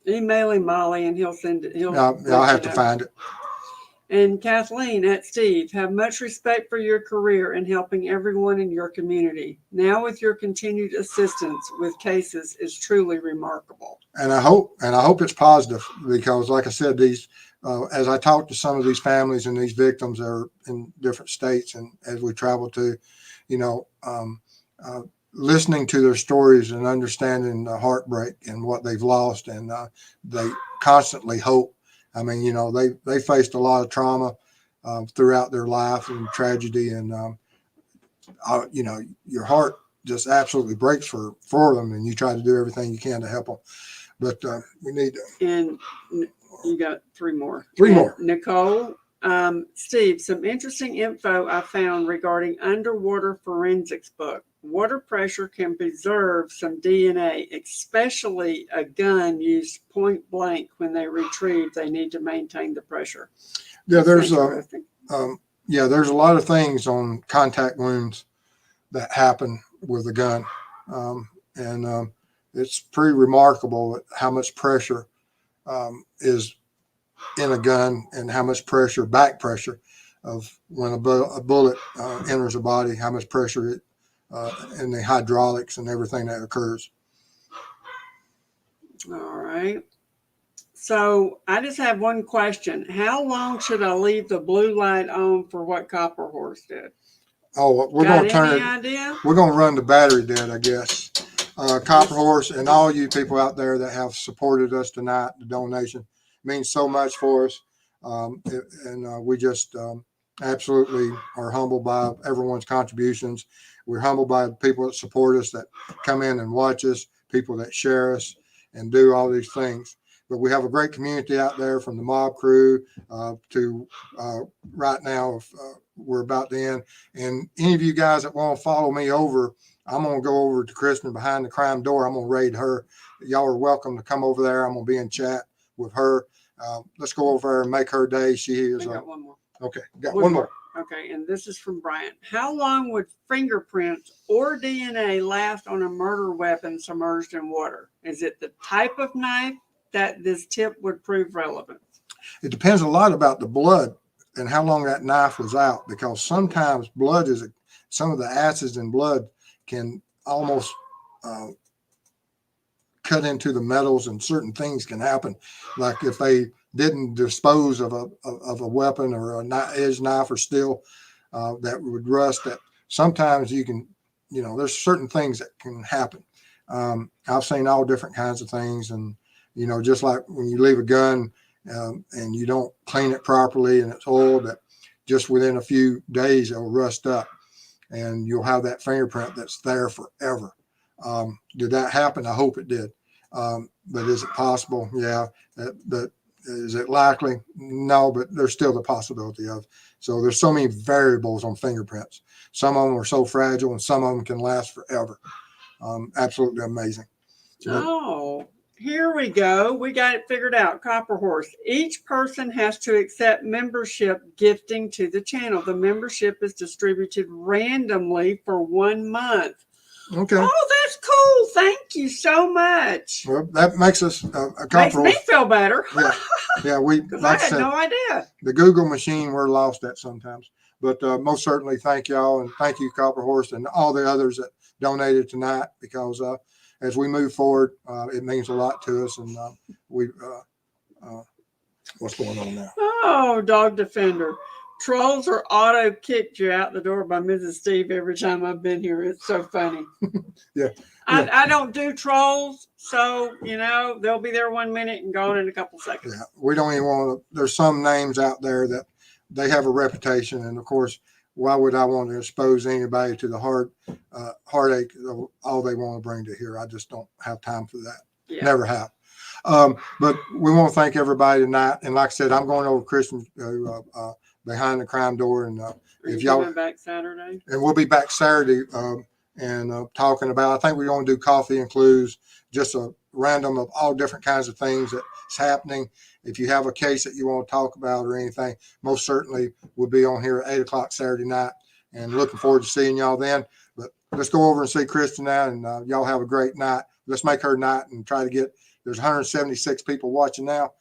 Emailing Molly and he'll send it. I'll have to find it. And Kathleen at Steve, have much respect for your career and helping everyone in your community. Now with your continued assistance with cases is truly remarkable. And I hope it's positive because, like I said, these as I talk to some of these families and these victims that are in different states, and as we travel to, you know, listening to their stories and understanding the heartbreak and what they've lost, and they constantly hope. I mean, you know, they faced a lot of trauma throughout their life and tragedy, and you know, your heart just absolutely breaks for them, and you try to do everything you can to help them. But we need to. And you got three more. Three more. Nicole, Steve, some interesting info I found regarding underwater forensics book. Water pressure can preserve some DNA, especially a gun used point blank when they retrieve. They need to maintain the pressure. Yeah, there's there's a lot of things on contact wounds that happen with a gun, and it's pretty remarkable how much pressure is in a gun and how much pressure, back pressure, of when a bullet enters a body, how much pressure it and the hydraulics and everything that occurs. All right. So I just have one question. How long should I leave the blue light on for what Copper Horse did? Oh, we're going to turn it. Idea? We're going to run the battery dead, I guess. Copper Horse and all you people out there that have supported us tonight, the donation means so much for us. We just absolutely are humbled by everyone's contributions. We're humbled by the people that support us, that come in and watch us, people that share us and do all these things. But we have a great community out there, from the mob crew to right now, we're about to end. And any of you guys that want to follow me over, I'm going to go over to Kristen behind the crime door. I'm going to raid her. Y'all are welcome to come over there. I'm going to be in chat with her. Let's go over there and make her day. She is. I got one more. Okay, got one more. Okay, and this is from Brian. How long would fingerprints or DNA last on a murder weapon submerged in water? Is it the type of knife that this tip would prove relevant? It depends a lot about the blood and how long that knife was out, because sometimes some of the acids in blood can almost cut into the metals, and certain things can happen. Like if they didn't dispose of a weapon or a edge knife or steel that would rust, that sometimes you can, you know, there's certain things that can happen. I've seen all different kinds of things, and, you know, just like when you leave a gun and you don't clean it properly and it's oiled, that just within a few days it'll rust up and you'll have that fingerprint that's there forever. Did that happen? I hope it did. But is it possible? Yeah. But is it likely? No, but there's still the possibility of. So there's so many variables on fingerprints. Some of them are so fragile and some of them can last forever. Absolutely amazing. Oh, here we go. We got it figured out. Copper Horse. Each person has to accept membership gifting to the channel. The membership is distributed randomly for 1 month. Okay. Oh, that's cool. Thank you so much. Well, that makes us Makes me feel better. Yeah. We, like I had no idea. The Google machine, we're lost at sometimes. But most certainly thank y'all, and thank you, Copper Horse, and all the others that donated tonight, because as we move forward, it means a lot to us. And what's going on now? Oh, Dog Defender. Trolls are auto kicked you out the door by Mrs. Steve every time I've been here. It's so funny. Yeah. I don't do trolls, so, you know, they'll be there 1 minute and gone in a couple seconds. Yeah, we don't even want to. There's some names out there that they have a reputation, and of course, why would I want to expose anybody to the heartache of all they want to bring to here? I just don't have time for that. Yeah. Never have. But we want to thank everybody tonight. And like I said, I'm going over Christian behind the crime door, and if y'all back Saturday, and we'll be back Saturday and talking about. I think we're going to do coffee and clues, just a random of all different kinds of things that's happening. If you have a case that you want to talk about or anything, most certainly we'll be on here at 8 o'clock Saturday night, and looking forward to seeing y'all then. But let's go over and see Kristen now, and y'all have a great night. Let's make her night and try to get. There's 176 people watching now.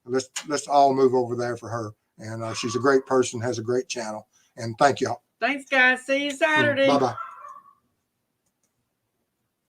Let's all move over there for her And she's a great person, has a great channel. And thank y'all. Thanks, guys. See you Saturday. Bye-bye.